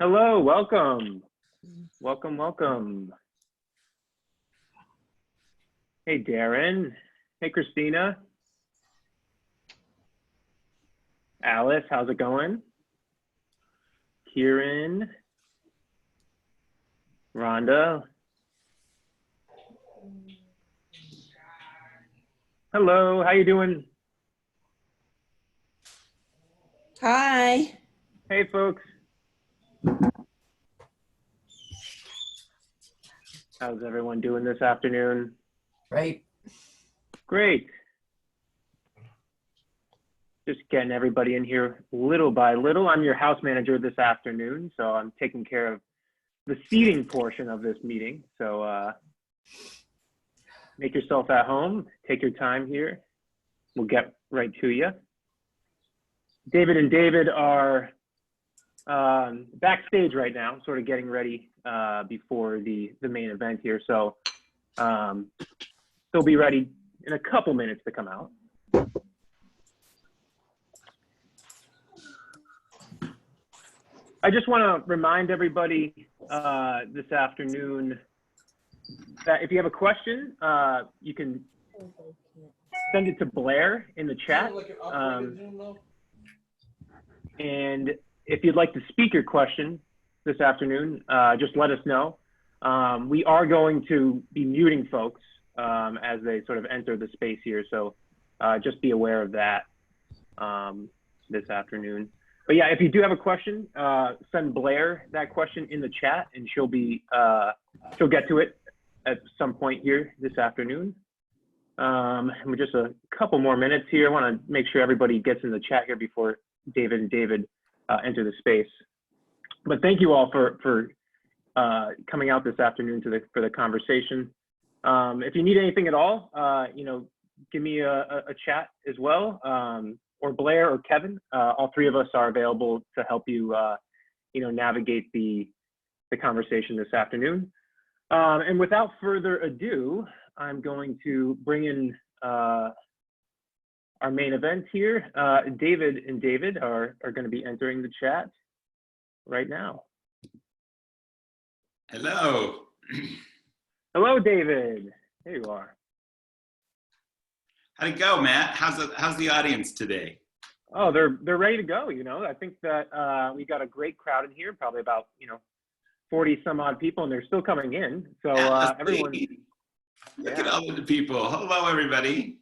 Hello, welcome. Welcome, welcome. Hey, Darren. Hey, Christina. Alice, how's it going? Kieran. Rhonda. Hello, how you doing? Hi. Hey, folks. How's everyone doing this afternoon? Right. Great. Just getting everybody in here little by little. I'm your house manager this afternoon, so I'm taking care of the seating portion of this meeting. So make yourself at home, take your time here. We'll get right to you. David and David are backstage right now, sort of getting ready before the main event here. So they'll be ready in a couple minutes to come out. I just want to remind everybody this afternoon that if you have a question, you can send it to Blair in the chat. And if you'd like to speak your question this afternoon, just let us know. We are going to be muting folks as they sort of enter the space here. So just be aware of that this afternoon. But yeah, if you do have a question, send Blair that question in the chat and she'll get to it at some point here this afternoon. We're just a couple more minutes here. I want to make sure everybody gets in the chat here before David and David enter the space. But thank you all for coming out this afternoon for the conversation. If you need anything at all, give me a chat as well, or Blair or Kevin. All three of us are available to help you, navigate the conversation this afternoon. And without further ado, I'm going to bring in our main event here. David and David are going to be entering the chat right now. Hello. Hello, David. There you are. How'd it go, Matt? How's the audience today? Oh, they're ready to go. I think that we got a great crowd in here, probably about 40 some odd people, and they're still coming in. So everyone. Look at all of the people. Hello, everybody.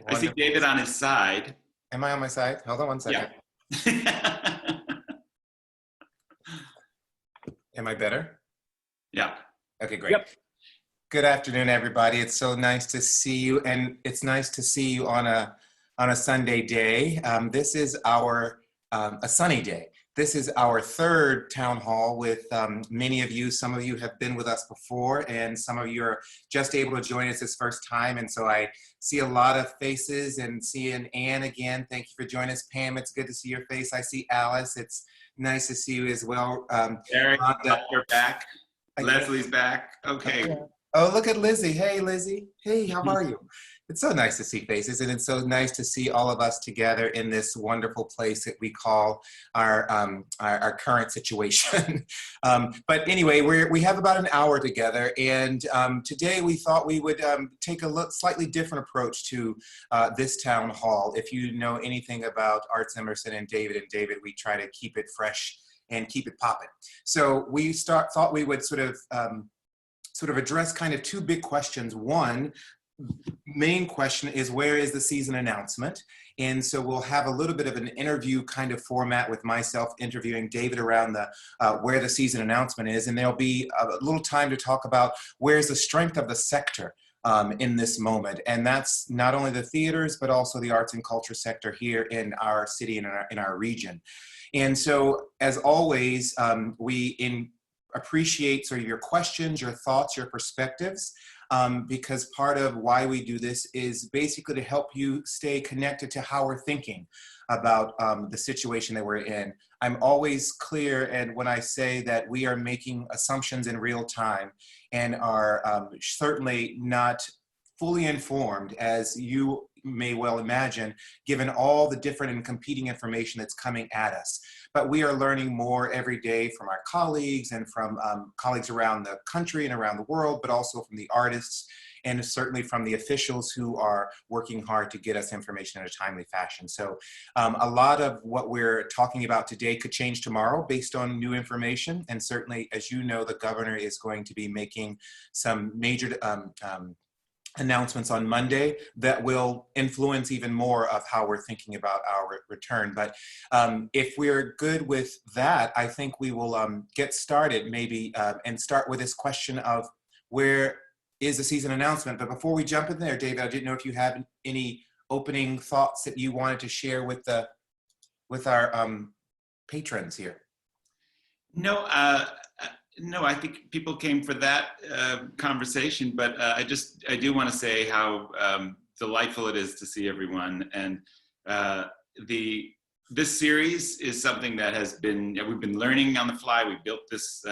I see David on his side. Am I on my side? Hold on one second. Yeah. Am I better? Yeah. Okay, great. Yep. Good afternoon, everybody. It's so nice to see you, and it's nice to see you on a Sunday day. This is a sunny day. This is our third town hall with many of you. Some of you have been with us before, and some of you are just able to join us this first time. And so I see a lot of faces, and seeing Anne again. Thank you for joining us, Pam. It's good to see your face. I see Alice. It's nice to see you as well. Eric, you're back. Leslie's back. Okay. Oh, look at Lizzie. Hey, Lizzie. Hey, how are you? It's so nice to see faces, and it's so nice to see all of us together in this wonderful place that we call our current situation. But anyway, we have about an hour together, and today we thought we would take a slightly different approach to this town hall. If you know anything about Arts Emerson and David, we try to keep it fresh and keep it popping. So we thought we would sort of address kind of two big questions. One main question is, where is the season announcement? And so we'll have a little bit of an interview kind of format with myself interviewing David around where the season announcement is. And there'll be a little time to talk about where's the strength of the sector in this moment. And that's not only the theaters, but also the arts and culture sector here in our city and in our region. And so, as always, we appreciate sort of your questions, your thoughts, your perspectives, because part of why we do this is basically to help you stay connected to how we're thinking about the situation that we're in. I'm always clear, and when I say that we are making assumptions in real time and are certainly not fully informed as you may well imagine, given all the different and competing information that's coming at us. But we are learning more every day from our colleagues and from colleagues around the country and around the world, but also from the artists and certainly from the officials who are working hard to get us information in a timely fashion. So a lot of what we're talking about today could change tomorrow based on new information. And certainly, as you know, the governor is going to be making some major announcements on Monday that will influence even more of how we're thinking about our return. But if we're good with that, I think we will get started maybe and start with this question of where is the season announcement. But before we jump in there, David, I didn't know if you had any opening thoughts that you wanted to share with our patrons here. No, no, I think people came for that conversation, but I do want to say how delightful it is to see everyone. And this series is something that we've been learning on the fly. We built this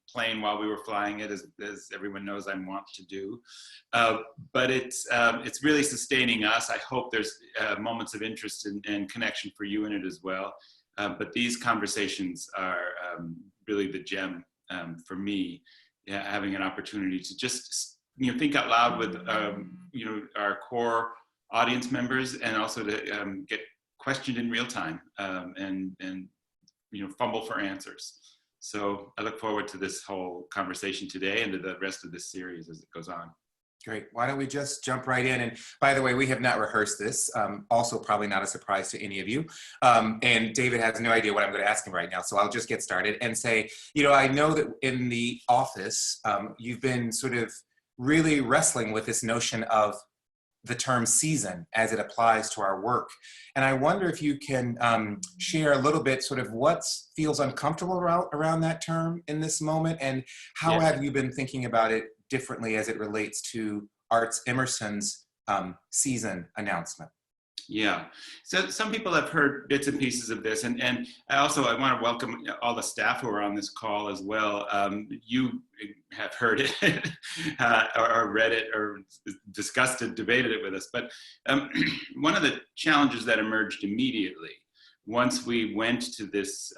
plane while we were flying it, as everyone knows I want to do. But it's really sustaining us. I hope there's moments of interest and connection for you in it as well. But these conversations are really the gem for me, having an opportunity to just think out loud with our core audience members, and also to get questioned in real time and fumble for answers. So I look forward to this whole conversation today and to the rest of this series as it goes on. Great. Why don't we just jump right in? And by the way, we have not rehearsed this. Also, probably not a surprise to any of you. And David has no idea what I'm going to ask him right now. So I'll just get started and say, I know that in the office, you've been sort of really wrestling with this notion of the term season as it applies to our work. And I wonder if you can share a little bit sort of what feels uncomfortable around that term in this moment, and how have you been thinking about it differently as it relates to Arts Emerson's season announcement? Yeah, so some people have heard bits and pieces of this, and I want to welcome all the staff who are on this call as well. You have heard it or read it or discussed it, debated it with us, but one of the challenges that emerged immediately once we went to this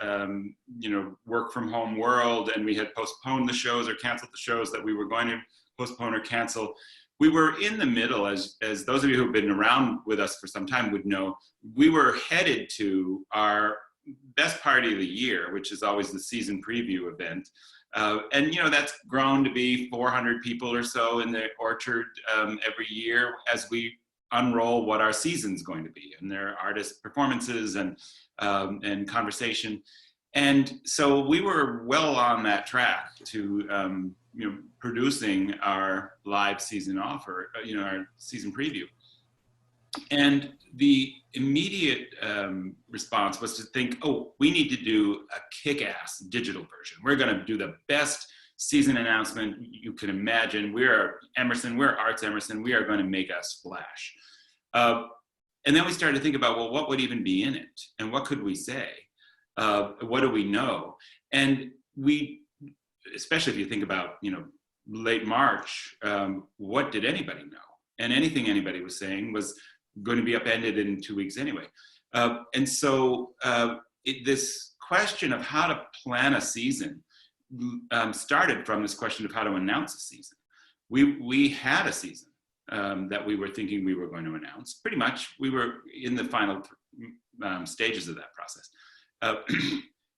work from home world, and we had postponed the shows or canceled the shows that we were going to postpone or cancel, we were in the middle, as those of you who've been around with us for some time would know, we were headed to our best party of the year, which is always the season preview event. And that's grown to be 400 people or so in the Orchard every year as we unroll what our season's going to be, and their artist performances and conversation. And so we were well on that track to producing our live season offer, our season preview. And the immediate response was to think, oh, we need to do a kick-ass digital version. We're going to do the best season announcement you can imagine. We're Emerson, we're Arts Emerson, we are going to make a splash. And then we started to think about, well, what would even be in it? And what could we say? What do we know? And we, especially if you think about, late March, what did anybody know? And anything anybody was saying was going to be upended in 2 weeks anyway. And so this question of how to plan a season started from this question of how to announce a season. We had a season that we were thinking we were going to announce. Pretty much, we were in the final stages of that process.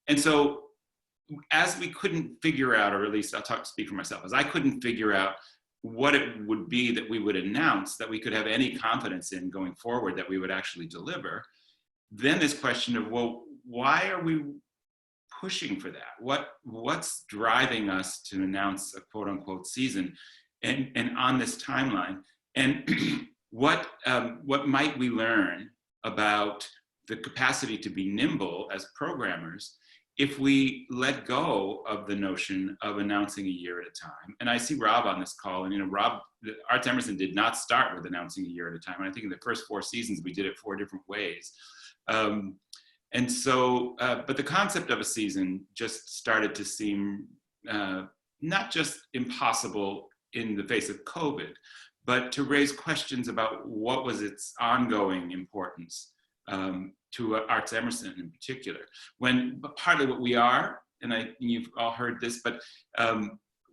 And so as we couldn't figure out, or at least I'll speak for myself, as I couldn't figure out what it would be that we would announce that we could have any confidence in going forward that we would actually deliver, then this question of, well, why are we pushing for that? What's driving us to announce a quote unquote season and on this timeline? And what might we learn about the capacity to be nimble as programmers if we let go of the notion of announcing a year at a time? And I see Rob on this call, and Rob, Arts Emerson did not start with announcing a year at a time. And I think in the first 4 seasons, we did it 4 different ways. And so, but the concept of a season just started to seem not just impossible in the face of COVID, but to raise questions about what was its ongoing importance to Arts Emerson in particular. When partly what we are, and you've all heard this, but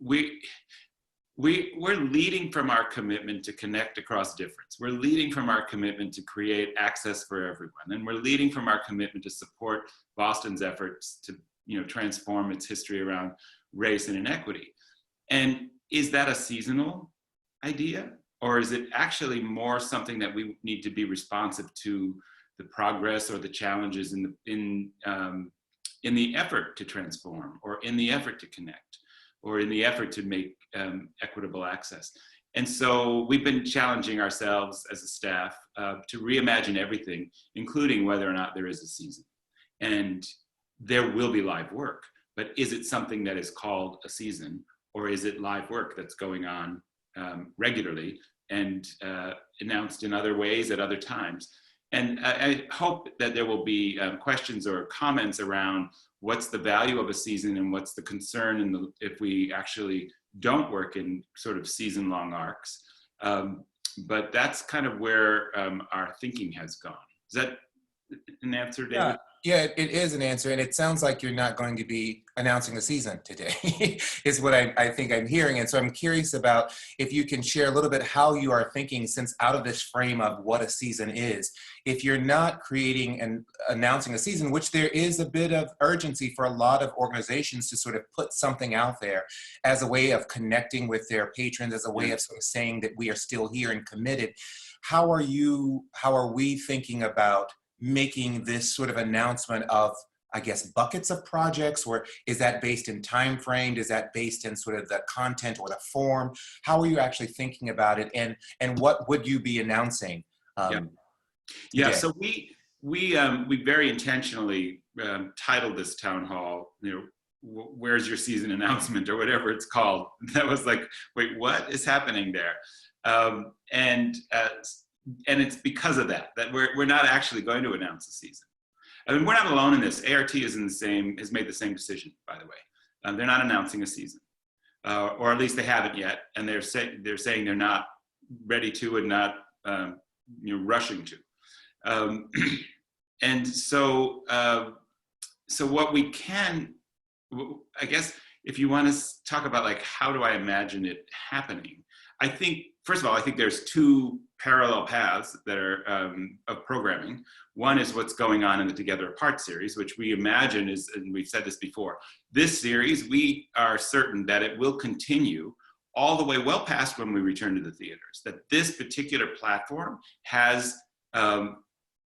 we're leading from our commitment to connect across difference. We're leading from our commitment to create access for everyone, and we're leading from our commitment to support Boston's efforts to transform its history around race and inequity. And is that a seasonal idea, or is it actually more something that we need to be responsive to the progress or the challenges in the effort to transform, or in the effort to connect, or in the effort to make equitable access? And so we've been challenging ourselves as a staff to reimagine everything, including whether or not there is a season. And there will be live work, but is it something that is called a season, or is it live work that's going on regularly and announced in other ways at other times? And I hope that there will be questions or comments around what's the value of a season and what's the concern if we actually don't work in sort of season-long arcs. But that's kind of where our thinking has gone. Is that an answer, David? Yeah, it is an answer, and it sounds like you're not going to be announcing a season today, is what I think I'm hearing. And so I'm curious about if you can share a little bit how you are thinking, since out of this frame of what a season is, if you're not creating and announcing a season, which there is a bit of urgency for a lot of organizations to sort of put something out there as a way of connecting with their patrons, as a way of sort of saying that we are still here and committed. How are we thinking about making this sort of announcement of, I guess, buckets of projects, or is that based in time frame? Is that based in sort of the content or the form? How are you actually thinking about it, and what would you be announcing? So we very intentionally titled this town hall, where's your season announcement, or whatever it's called. That was like, wait, what is happening there? And it's because of that we're not actually going to announce a season. I mean, we're not alone in this. ART has made the same decision, by the way. They're not announcing a season, or at least they haven't yet, and they're saying they're not ready to and not rushing to. And so what we can, I guess, if you want to talk about like how do I imagine it happening, I think, first of all, I think there's two parallel paths that are of programming. One is what's going on in the Together Apart series, which we imagine is, and we've said this before, this series, we are certain that it will continue all the way well past when we return to the theaters, that this particular platform has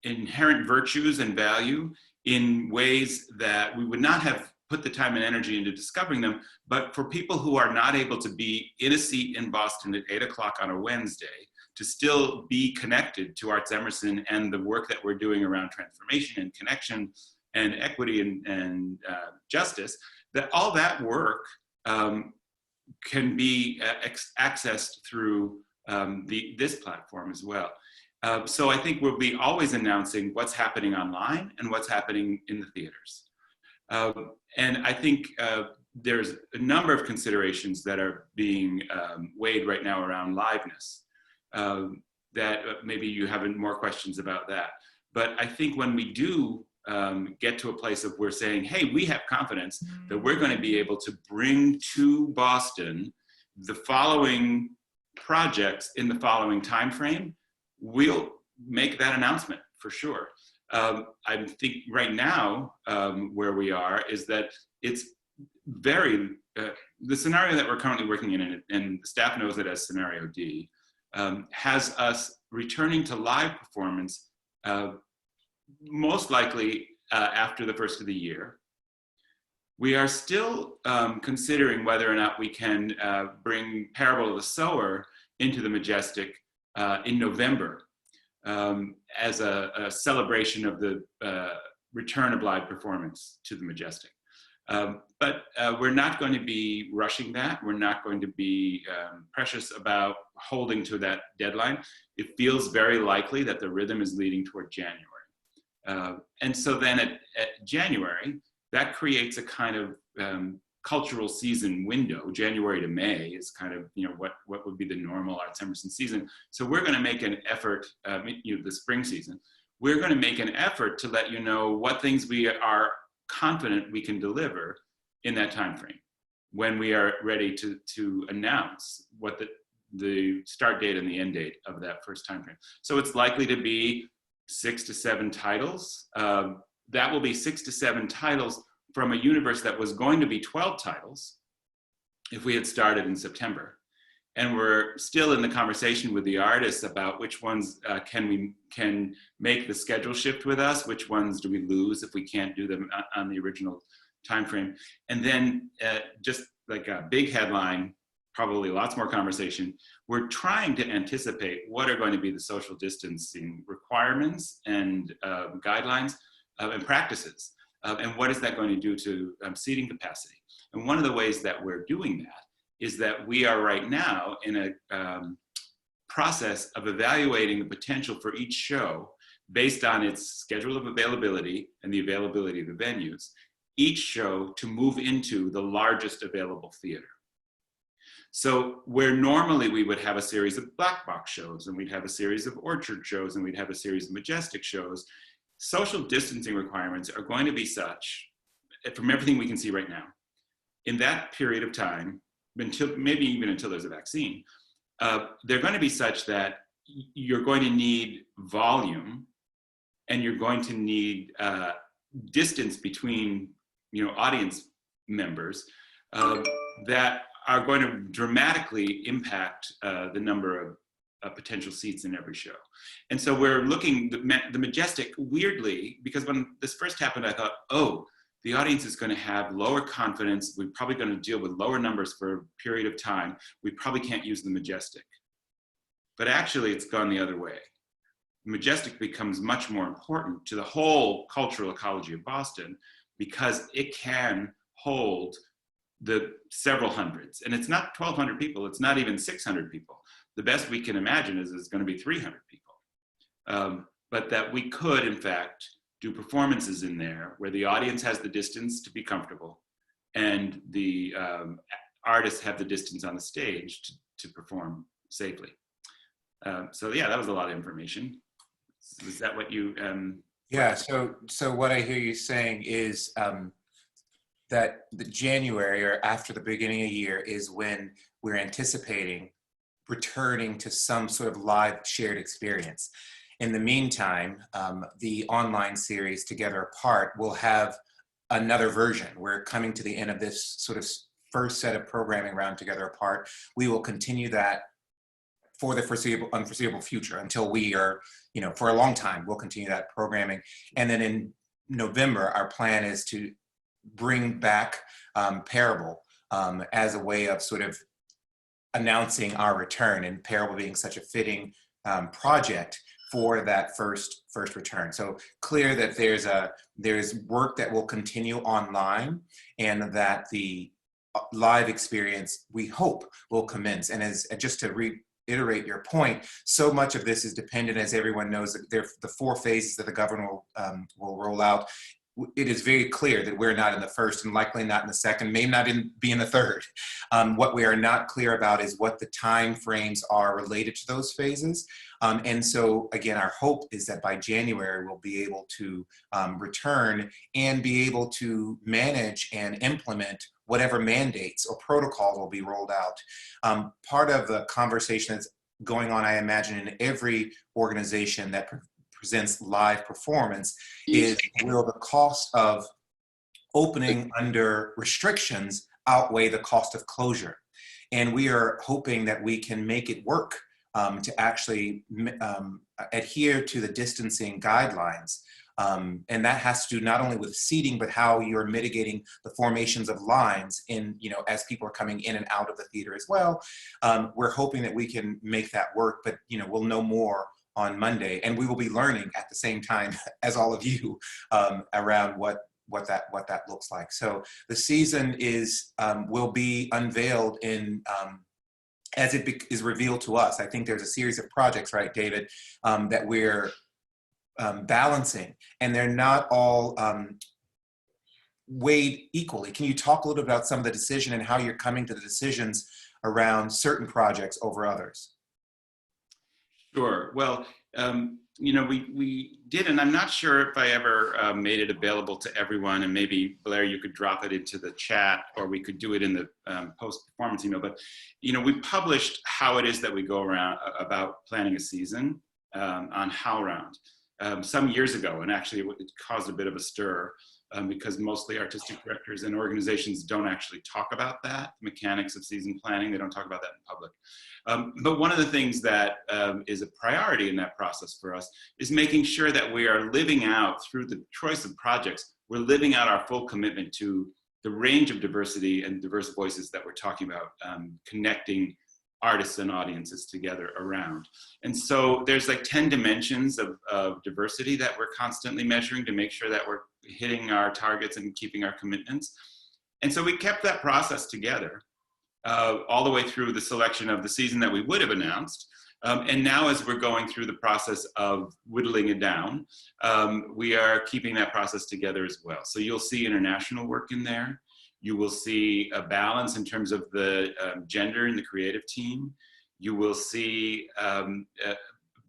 inherent virtues and value in ways that we would not have put the time and energy into discovering them. But for people who are not able to be in a seat in Boston at 8 o'clock on a Wednesday, to still be connected to Arts Emerson and the work that we're doing around transformation and connection and equity and justice, that all that work can be accessed through this platform as well. So I think we'll be always announcing what's happening online and what's happening in the theaters. And I think there's a number of considerations that are being weighed right now around liveness. That maybe you have more questions about that. But I think when we do get to a place of we're saying, hey, we have confidence that we're going to be able to bring to Boston the following projects in the following time frame, we'll make that announcement for sure. I think right now where we are is that it's very, the scenario that we're currently working in, and the staff knows it as Scenario D, has us returning to live performance most likely after the first of the year. We are still considering whether or not we can bring Parable of the Sower into the Majestic in November as a celebration of the return of live performance to the Majestic. But we're not going to be rushing that. We're not going to be precious about holding to that deadline. It feels very likely that the rhythm is leading toward January. And so then at January, that creates a kind of cultural season window. January to May is kind of, what would be the normal Arts Emerson season. So we're going to make an effort, the spring season, we're going to make an effort to let you know what things we are confident we can deliver in that time frame when we are ready to announce what the start date and the end date of that first time frame. So it's likely to be 6 to 7 titles. That will be 6 to 7 titles from a universe that was going to be 12 titles if we had started in September. And we're still in the conversation with the artists about which ones can make the schedule shift with us, which ones do we lose if we can't do them on the original time frame. And then just like a big headline, probably lots more conversation, we're trying to anticipate what are going to be the social distancing requirements and guidelines and practices. And what is that going to do to seating capacity? And one of the ways that we're doing that is that we are right now in a process of evaluating the potential for each show based on its schedule of availability and the availability of the venues, each show to move into the largest available theater. So where normally we would have a series of black box shows and we'd have a series of orchard shows and we'd have a series of majestic shows, social distancing requirements are going to be such, from everything we can see right now, in that period of time, maybe even until there's a vaccine, they're going to be such that you're going to need volume and you're going to need distance between audience members that are going to dramatically impact the number of potential seats in every show. And so we're looking, the Majestic, weirdly, because when this first happened, I thought, oh, the audience is going to have lower confidence. We're probably going to deal with lower numbers for a period of time. We probably can't use the Majestic. But actually, it's gone the other way. Majestic becomes much more important to the whole cultural ecology of Boston because it can hold the several hundreds. And it's not 1,200 people. It's not even 600 people. The best we can imagine is it's going to be 300 people. But that we could, in fact, do performances in there where the audience has the distance to be comfortable and the artists have the distance on the stage to perform safely. So yeah, that was a lot of information. Is that what you... Yeah, so what I hear you saying is that the January or after the beginning of the year is when we're anticipating returning to some sort of live shared experience. In the meantime, the online series Together Apart will have another version. We're coming to the end of this sort of first set of programming around Together Apart. We will continue that for the unforeseeable future until we are, for a long time, we'll continue that programming. And then in November, our plan is to bring back Parable as a way of sort of announcing our return, and Parable being such a fitting project for that first return. So clear that there's work that will continue online and that the live experience, we hope, will commence. And just to reiterate your point, so much of this is dependent, as everyone knows, that the 4 phases that the governor will roll out. It is very clear that we're not in the first and likely not in the second, may not be in the third. What we are not clear about is what the time frames are related to those phases. And so again, our hope is that by January, we'll be able to return and be able to manage and implement whatever mandates or protocols will be rolled out. Part of the conversation that's going on, I imagine, in every organization that presents live performance is, will the cost of opening under restrictions outweigh the cost of closure? And we are hoping that we can make it work to actually adhere to the distancing guidelines. And that has to do not only with seating, but how you're mitigating the formations of lines in, as people are coming in and out of the theater as well. We're hoping that we can make that work, but we'll know more on Monday, and we will be learning at the same time as all of you around what that looks like. So the season will be unveiled in as it is revealed to us. I think there's a series of projects, right, David, that we're balancing, and they're not all weighed equally. Can you talk a little bit about some of the decision and how you're coming to the decisions around certain projects over others? Sure. Well, you know, we did, and I'm not sure if I ever made it available to everyone, and maybe Blair, you could drop it into the chat, or we could do it in the post-performance email. But, you know, we published how it is that we go around about planning a season on HowRound some years ago, and actually it caused a bit of a stir because mostly artistic directors and organizations don't actually talk about that, the mechanics of season planning. They don't talk about that in public. But one of the things that is a priority in that process for us is making sure that we are living out, through the choice of projects, we're living out our full commitment to the range of diversity and diverse voices that we're talking about, connecting artists and audiences together around. And so there's like 10 dimensions of diversity that we're constantly measuring to make sure that we're hitting our targets and keeping our commitments. And so we kept that process together all the way through the selection of the season that we would have announced. And now as we're going through the process of whittling it down, we are keeping that process together as well. So you'll see international work in there. You will see a balance in terms of the gender in the creative team. You will see a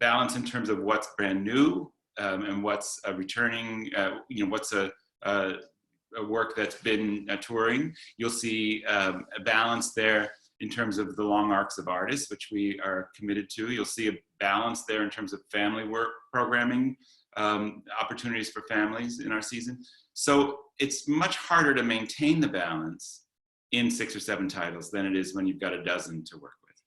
balance in terms of what's brand new and what's returning, you know, what's a work that's been touring. You'll see a balance there in terms of the long arcs of artists, which we are committed to. You'll see a balance there in terms of family work programming, opportunities for families in our season. So it's much harder to maintain the balance in 6 or 7 titles than it is when you've got a dozen to work with.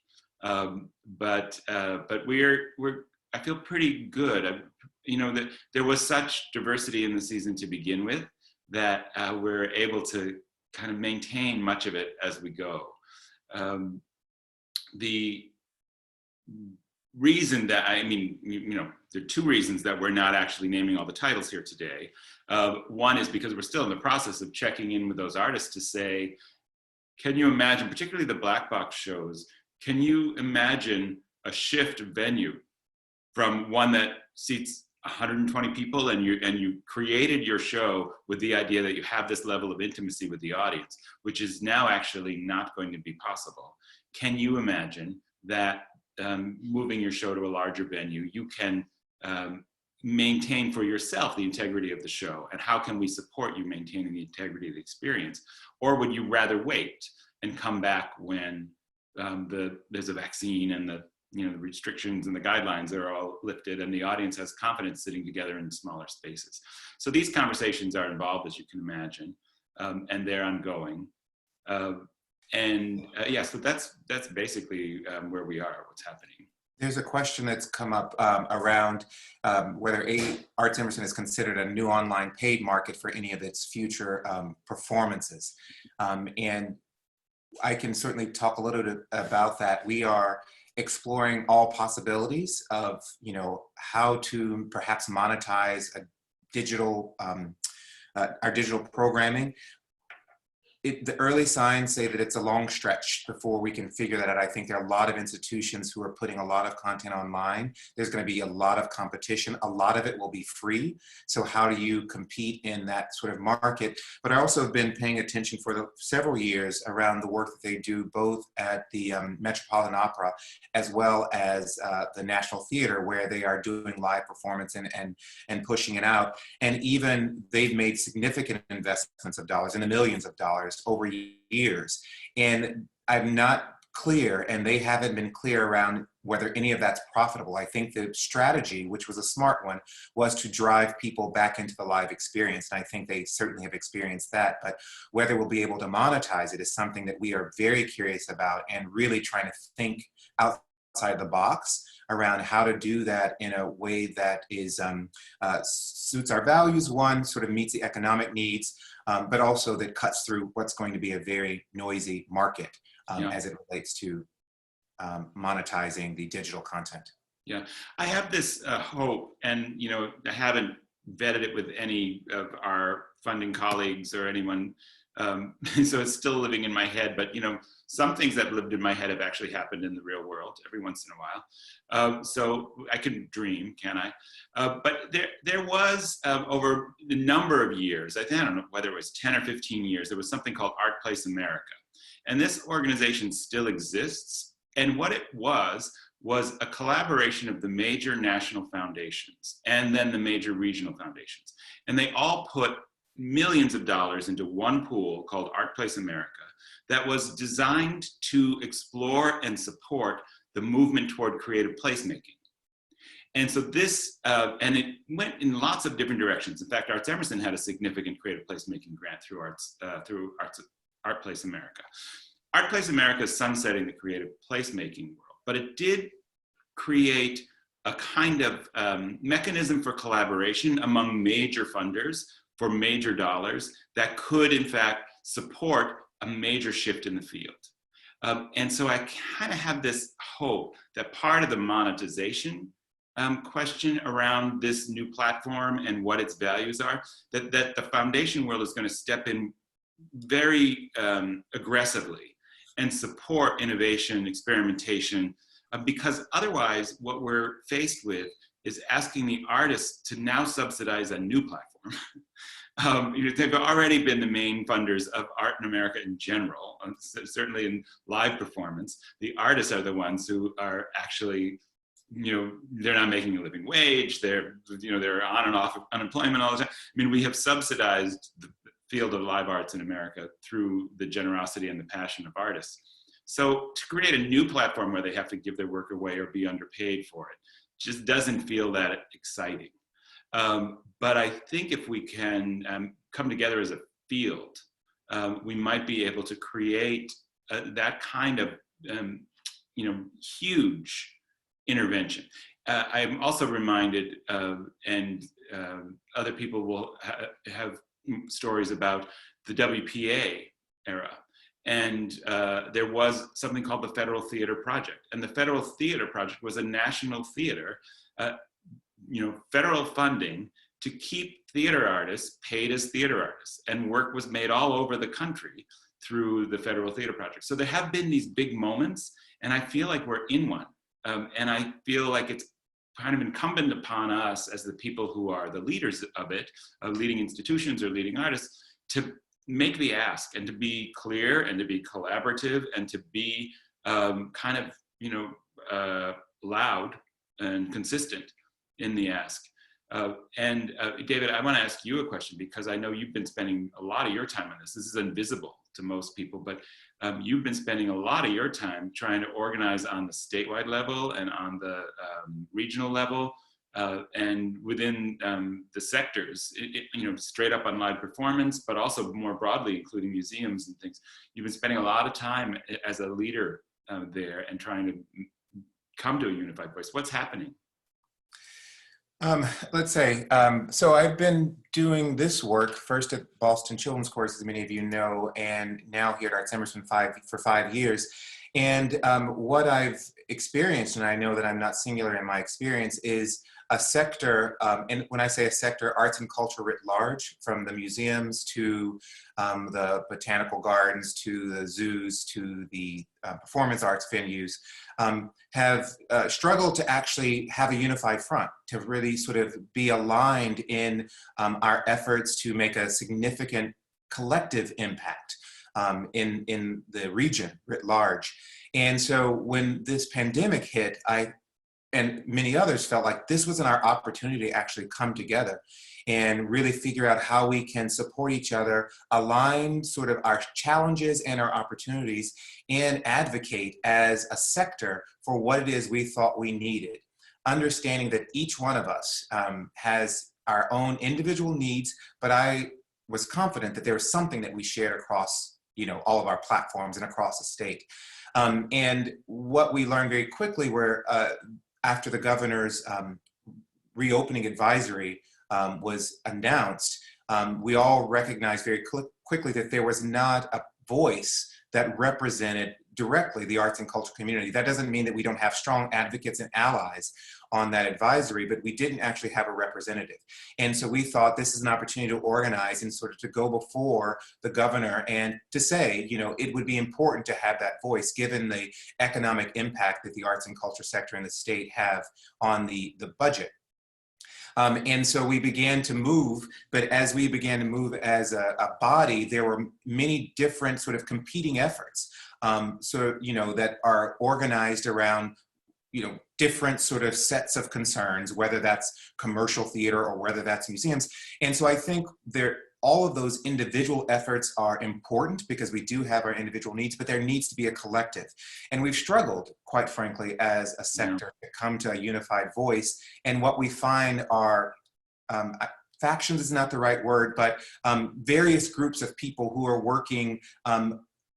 But I feel pretty good. You know, that there was such diversity in the season to begin with that we're able to kind of maintain much of it as we go. The reason that, I mean, you know, there are 2 reasons that we're not actually naming all the titles here today. One is because we're still in the process of checking in with those artists to say, can you imagine, particularly the black box shows, can you imagine a shift of venue from one that seats 120 people and you created your show with the idea that you have this level of intimacy with the audience, which is now actually not going to be possible. Can you imagine that moving your show to a larger venue, you can maintain for yourself the integrity of the show, and how can we support you maintaining the integrity of the experience? Or would you rather wait and come back when there's a vaccine and the restrictions and the guidelines are all lifted and the audience has confidence sitting together in smaller spaces? So these conversations are involved, as you can imagine, and they're ongoing. Yeah, so that's basically where we are, what's happening. There's a question that's come up around whether Arts Emerson is considered a new online paid market for any of its future performances. And I can certainly talk a little bit about that. We are exploring all possibilities of, you know, how to perhaps monetize a digital, our digital programming. The early signs say that it's a long stretch before we can figure that out. I think there are a lot of institutions who are putting a lot of content online. There's going to be a lot of competition. A lot of it will be free. So how do you compete in that sort of market? But I also have been paying attention for several years around the work that they do both at the Metropolitan Opera as well as the National Theater, where they are doing live performance and pushing it out. And even they've made significant investments of dollars, in the millions of dollars, over years. And I'm not clear, and they haven't been clear around whether any of that's profitable. I think the strategy, which was a smart one, was to drive people back into the live experience. And I think they certainly have experienced that. But whether we'll be able to monetize it is something that we are very curious about and really trying to think outside the box around how to do that in a way that is suits our values, one, sort of meets the economic needs, but also that cuts through what's going to be a very noisy market as it relates to monetizing the digital content. Yeah, I have this hope, and you know, I haven't vetted it with any of our funding colleagues or anyone So it's still living in my head, but some things that lived in my head have actually happened in the real world every once in a while. So I can dream, can I? But there was, over a number of years, I don't know whether it was 10 or 15 years, there was something called Art Place America. And this organization still exists. And what it was a collaboration of the major national foundations and then the major regional foundations. And they all put millions of dollars into one pool called Art Place America that was designed to explore and support the movement toward creative placemaking. And so this, and it went in lots of different directions. In fact, Arts Emerson had a significant creative placemaking grant through Art Place America. Art Place America is sunsetting the creative placemaking world, but it did create a kind of mechanism for collaboration among major funders for major dollars that could, in fact, support a major shift in the field. And so I kind of have this hope that part of the monetization question around this new platform and what its values are, that the foundation world is going to step in very aggressively and support innovation, experimentation, because otherwise what we're faced with is asking the artists to now subsidize a new platform. They've already been the main funders of art in America in general, certainly in live performance. The artists are the ones who are actually, they're not making a living wage. They're on and off unemployment all the time. I mean, we have subsidized the field of live arts in America through the generosity and the passion of artists. So to create a new platform where they have to give their work away or be underpaid for it just doesn't feel that exciting. But I think if we can come together as a field, we might be able to create that kind of huge intervention. I'm also reminded, and other people will have stories about the WPA era. And there was something called the Federal Theater Project. And the Federal Theater Project was a national theater, federal funding to keep theater artists paid as theater artists. And work was made all over the country through the Federal Theater Project. So there have been these big moments, and I feel like we're in one. And I feel like it's kind of incumbent upon us as the people who are the leaders of it, leading institutions or leading artists, to make the ask and to be clear and to be collaborative and to be loud and consistent in the ask. David, I want to ask you a question because I know you've been spending a lot of your time on this. This is invisible to most people, but you've been spending a lot of your time trying to organize on the statewide level and on the regional level and within the sectors, straight up on live performance, but also more broadly, including museums and things. You've been spending a lot of time as a leader there and trying to come to a unified voice. What's happening? Let's say, so I've been doing this work first at Boston Children's Course, as many of you know, and now here at Arts Emerson for 5 years. And what I've experienced, and I know that I'm not singular in my experience, is a sector, and when I say a sector, arts and culture writ large, from the museums to the botanical gardens to the zoos to the performance arts venues, have struggled to actually have a unified front, to really sort of be aligned in our efforts to make a significant collective impact in the region writ large. And so when this pandemic hit, I and many others felt like this was our opportunity to actually come together and really figure out how we can support each other, align sort of our challenges and our opportunities, and advocate as a sector for what it is we thought we needed. Understanding that each one of us has our own individual needs, but I was confident that there was something that we shared across, all of our platforms and across the state. And what we learned very quickly were, after the governor's reopening advisory was announced, we all recognized very quickly that there was not a voice that represented directly the arts and culture community. That doesn't mean that we don't have strong advocates and allies on that advisory, but we didn't actually have a representative. And so we thought this is an opportunity to organize and sort of to go before the governor and to say, you know, it would be important to have that voice given the economic impact that the arts and culture sector in the state have on the budget. And so we began to move, but as we began to move as a body, there were many different sort of competing efforts, you know, that are organized around, you know, different sort of sets of concerns, whether that's commercial theater or whether that's museums. And so I think all of those individual efforts are important because we do have our individual needs, but there needs to be a collective. And we've struggled, quite frankly, as a sector to come to a unified voice. And what we find are, factions is not the right word, but various groups of people who are working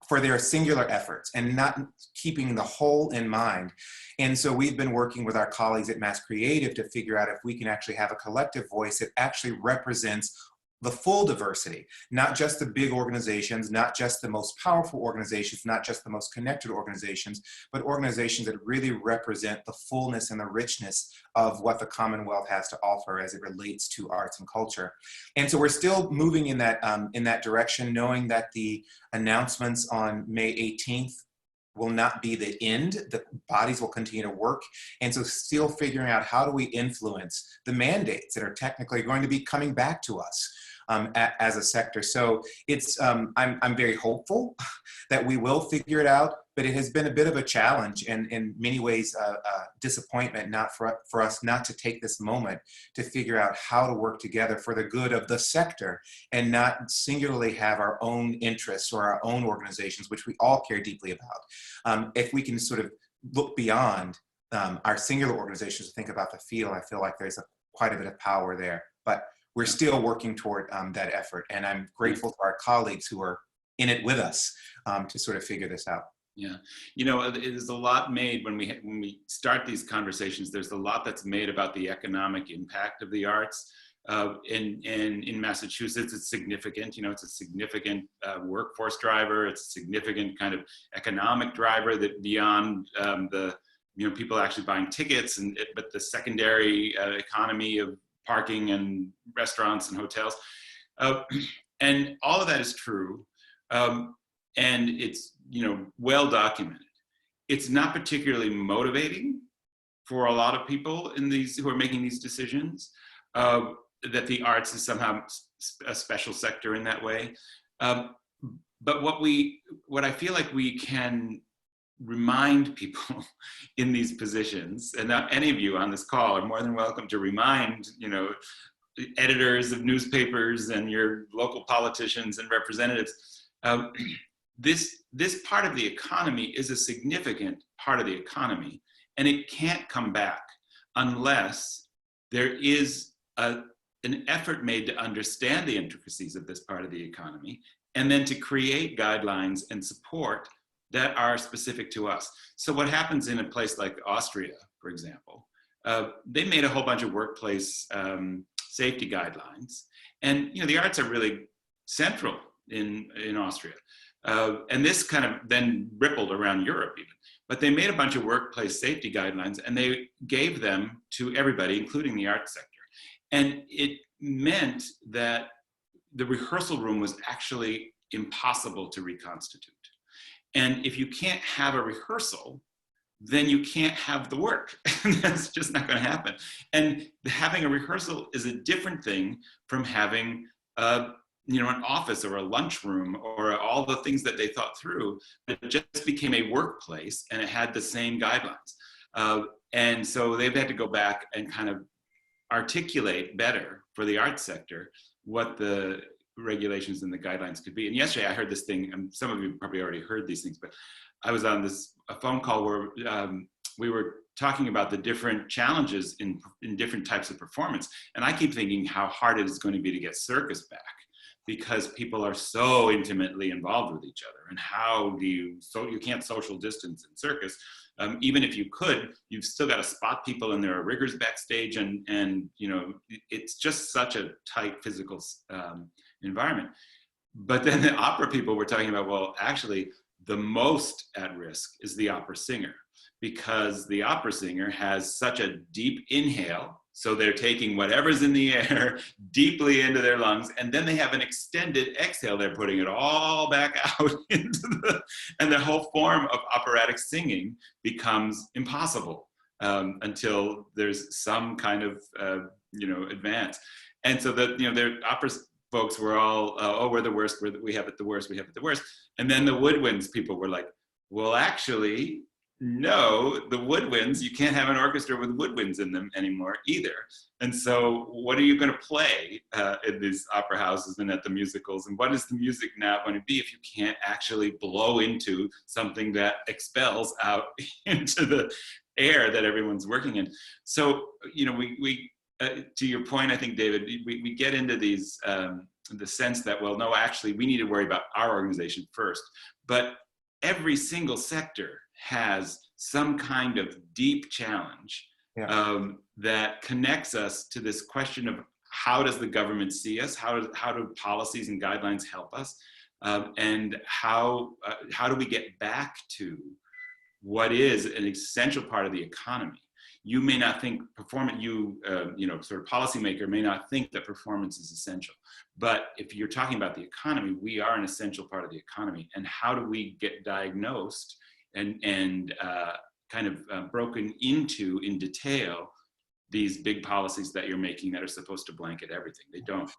for their singular efforts and not keeping the whole in mind. And so we've been working with our colleagues at Mass Creative to figure out if we can actually have a collective voice that actually represents the full diversity, not just the big organizations, not just the most powerful organizations, not just the most connected organizations, but organizations that really represent the fullness and the richness of what the Commonwealth has to offer as it relates to arts and culture. And so we're still moving in that direction, knowing that the announcements on May 18th will not be the end. The bodies will continue to work. And so still figuring out how do we influence the mandates that are technically going to be coming back to us as a sector. So it's, I'm very hopeful that we will figure it out, but it has been a bit of a challenge and in many ways a disappointment not for us not to take this moment to figure out how to work together for the good of the sector and not singularly have our own interests or our own organizations, which we all care deeply about. If we can sort of look beyond our singular organizations to think about the field, I feel like there's quite a bit of power there. But we're still working toward that effort. And I'm grateful to our colleagues who are in it with us to sort of figure this out. Yeah, you know, there's a lot made when we start these conversations. There's a lot that's made about the economic impact of the arts. In Massachusetts, it's significant. You know, it's a significant workforce driver. It's a significant kind of economic driver that beyond the, you know, people actually buying tickets, but the secondary economy of parking and restaurants and hotels. And all of that is true. And it's, you know, well documented. It's not particularly motivating for a lot of people who are making these decisions, that the arts is somehow a special sector in that way. But what I feel like we can remind people in these positions, and not any of you on this call are more than welcome to remind, you know, editors of newspapers and your local politicians and representatives, this part of the economy is a significant part of the economy, and it can't come back unless there is an effort made to understand the intricacies of this part of the economy, and then to create guidelines and support that are specific to us. So what happens in a place like Austria, for example, they made a whole bunch of workplace safety guidelines. And, you know, the arts are really central in Austria. And this kind of then rippled around Europe even. But they made a bunch of workplace safety guidelines and they gave them to everybody, including the arts sector. And it meant that the rehearsal room was actually impossible to reconstitute. And if you can't have a rehearsal, then you can't have the work. That's just not going to happen. And having a rehearsal is a different thing from having you know, an office or a lunchroom or all the things that they thought through. It just became a workplace and it had the same guidelines. And so they've had to go back and kind of articulate better for the arts sector what the regulations and the guidelines could be. And yesterday I heard this thing, and some of you probably already heard these things, but I was on a phone call where we were talking about the different challenges in different types of performance. And I keep thinking how hard it is going to be to get circus back, because people are so intimately involved with each other. And how do you can't social distance in circus. Even if you could, you've still got to spot people, and there are riggers backstage, and you know, it's just such a tight physical environment. But then the opera people were talking about, well, actually, the most at risk is the opera singer, because the opera singer has such a deep inhale. So they're taking whatever's in the air deeply into their lungs, and then they have an extended exhale. They're putting it all back out and the whole form of operatic singing becomes impossible until there's some kind of, advance. And so that, their opera folks were all, oh, we're the worst, we have it the worst, we have it the worst. And then the woodwinds people were like, well, actually, no, the woodwinds, you can't have an orchestra with woodwinds in them anymore either. And so what are you going to play in these opera houses and at the musicals? And what is the music now going to be if you can't actually blow into something that expels out into the air that everyone's working in? So, we to your point, I think, David, we get into these, the sense that, well, no, actually, we need to worry about our organization first. But every single sector has some kind of deep challenge that connects us to this question of how does the government see us? How do policies and guidelines help us? And how do we get back to what is an essential part of the economy? You may not think performance, sort of policymaker may not think that performance is essential. But if you're talking about the economy, we are an essential part of the economy. And how do we get diagnosed and kind of broken into in detail these big policies that you're making that are supposed to blanket everything? They don't.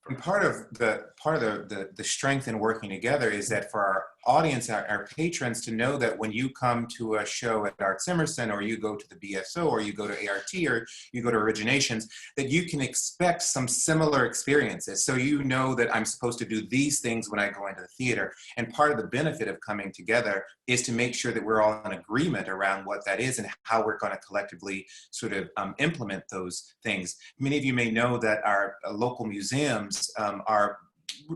And part of the strength in working together is that for our audience, our patrons, to know that when you come to a show at Arts Emerson, or you go to the BSO, or you go to ART, or you go to Originations, that you can expect some similar experiences. So you know that I'm supposed to do these things when I go into the theater. And part of the benefit of coming together is to make sure that we're all in agreement around what that is and how we're going to collectively sort of implement those things. Many of you may know that our local museums are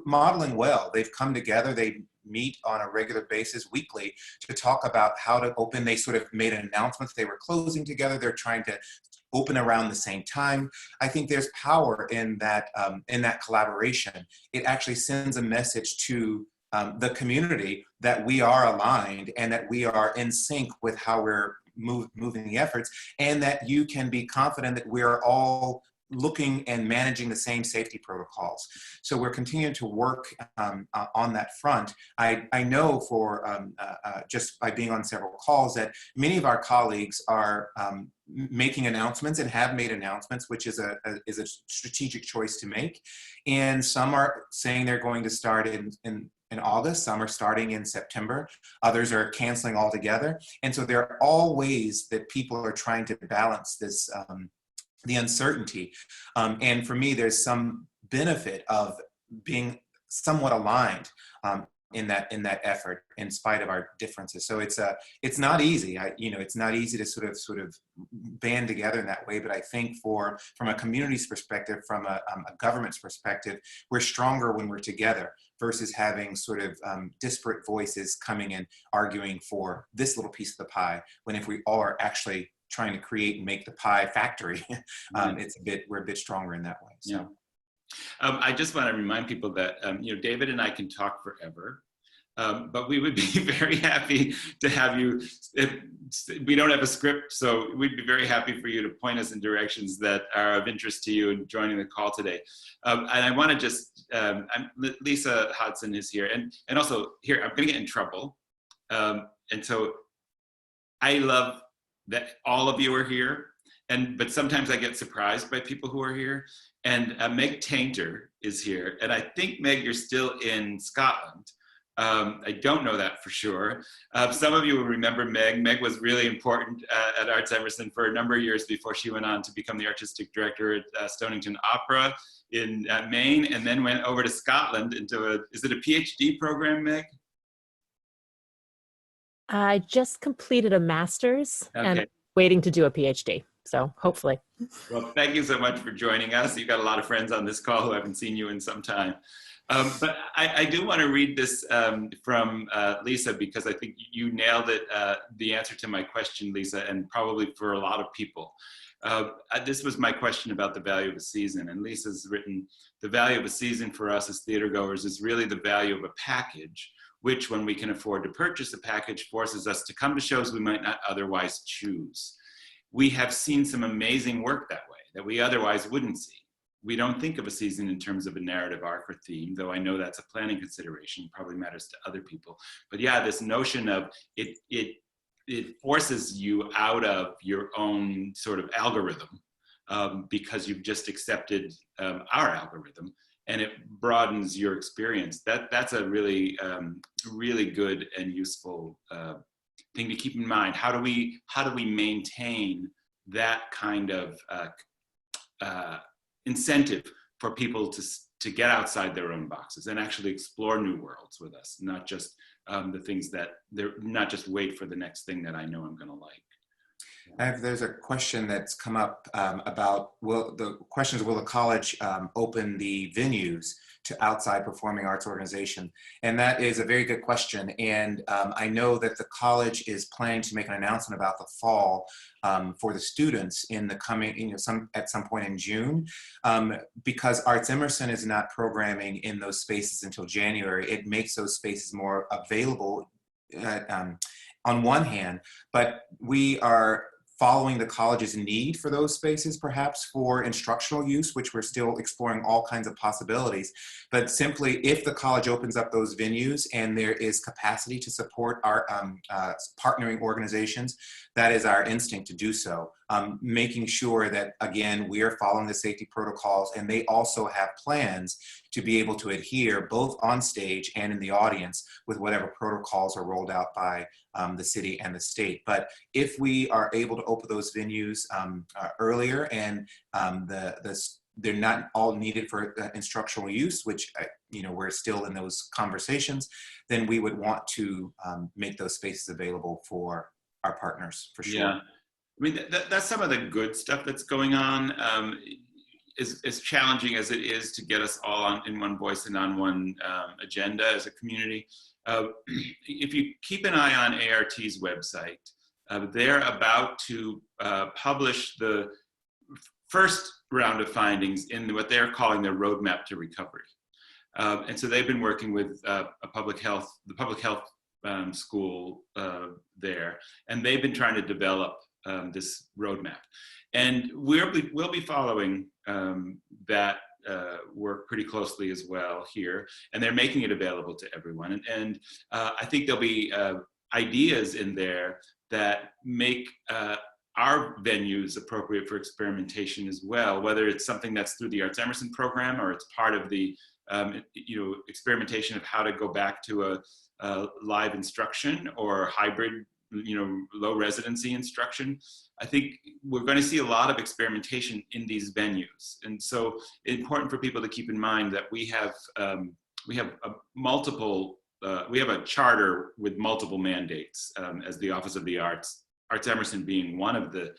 modeling well. They've come together, they meet on a regular basis weekly to talk about how to open. They sort of made an announcement they were closing together. They're trying to open around the same time. I think there's power in that collaboration. It actually sends a message to the community that we are aligned and that we are in sync with how we're moving the efforts, and that you can be confident that we're all looking and managing the same safety protocols. So we're continuing to work on that front. I know for just by being on several calls that many of our colleagues are making announcements and have made announcements, which is a strategic choice to make. And some are saying they're going to start in August, some are starting in September, others are canceling altogether. And so there are all ways that people are trying to balance this, the uncertainty. And for me, there's some benefit of being somewhat aligned in that effort, in spite of our differences. So it's not easy. It's not easy to sort of band together in that way. But I think from a community's perspective, from a government's perspective, we're stronger when we're together versus having sort of disparate voices coming and arguing for this little piece of the pie. When if we all are actually trying to create and make the pie factory, we're a bit stronger in that way. So. Yeah. I just want to remind people that David and I can talk forever, but we would be very happy to have you. We don't have a script, so we'd be very happy for you to point us in directions that are of interest to you in joining the call today. And I want to just, Lisa Hodson is here, and also here I'm going to get in trouble, and so I love that all of you are here, but sometimes I get surprised by people who are here. And Meg Tainter is here, and I think, Meg, you're still in Scotland. I don't know that for sure. Some of you will remember Meg. Meg was really important at Arts Emerson for a number of years before she went on to become the artistic director at Stonington Opera in Maine, and then went over to Scotland into is it a PhD program, Meg? I just completed a master's and I'm waiting to do a PhD. So hopefully. Well, thank you so much for joining us. You've got a lot of friends on this call who haven't seen you in some time. But I do want to read this from Lisa, because I think you nailed it, the answer to my question, Lisa, and probably for a lot of people. This was my question about the value of a season, and Lisa's written, the value of a season for us as theater goers is really the value of a package which, when we can afford to purchase a package, forces us to come to shows we might not otherwise choose. We have seen some amazing work that way that we otherwise wouldn't see. We don't think of a season in terms of a narrative arc or theme, though I know that's a planning consideration, probably matters to other people. But yeah, this notion of it forces you out of your own sort of algorithm because you've just accepted our algorithm, and it broadens your experience. That's a really, really good and useful thing to keep in mind. How do we maintain that kind of incentive for people to get outside their own boxes and actually explore new worlds with us, not just the things that not just wait for the next thing that I know I'm going to like. There's a question that's come up about, will the college open the venues to outside performing arts organization? And that is a very good question. And I know that the college is planning to make an announcement about the fall for the students in the coming, at some point in June. Because Arts Emerson is not programming in those spaces until January, it makes those spaces more available on one hand, but we are following the college's need for those spaces, perhaps for instructional use, which we're still exploring all kinds of possibilities. But simply, if the college opens up those venues and there is capacity to support our partnering organizations, that is our instinct to do so. Making sure that, again, we are following the safety protocols, and they also have plans to be able to adhere both on stage and in the audience with whatever protocols are rolled out by the city and the state. But if we are able to open those venues earlier and they're not all needed for instructional use, which we're still in those conversations, then we would want to make those spaces available for our partners, for sure. Yeah. I mean, that's some of the good stuff that's going on. As challenging as it is to get us all in one voice and on one agenda as a community, if you keep an eye on ART's website, they're about to publish the first round of findings in what they're calling their roadmap to recovery. And so they've been working with the public health school there, and they've been trying to develop this roadmap. And we'll be following that work pretty closely as well here, and they're making it available to everyone. And I think there'll be ideas in there that make our venues appropriate for experimentation as well, whether it's something that's through the Arts Emerson program or it's part of the experimentation of how to go back to a live instruction or hybrid, low residency instruction. I think we're going to see a lot of experimentation in these venues. And so it's important for people to keep in mind that we have a charter with multiple mandates as the Office of the Arts, Arts Emerson being one of the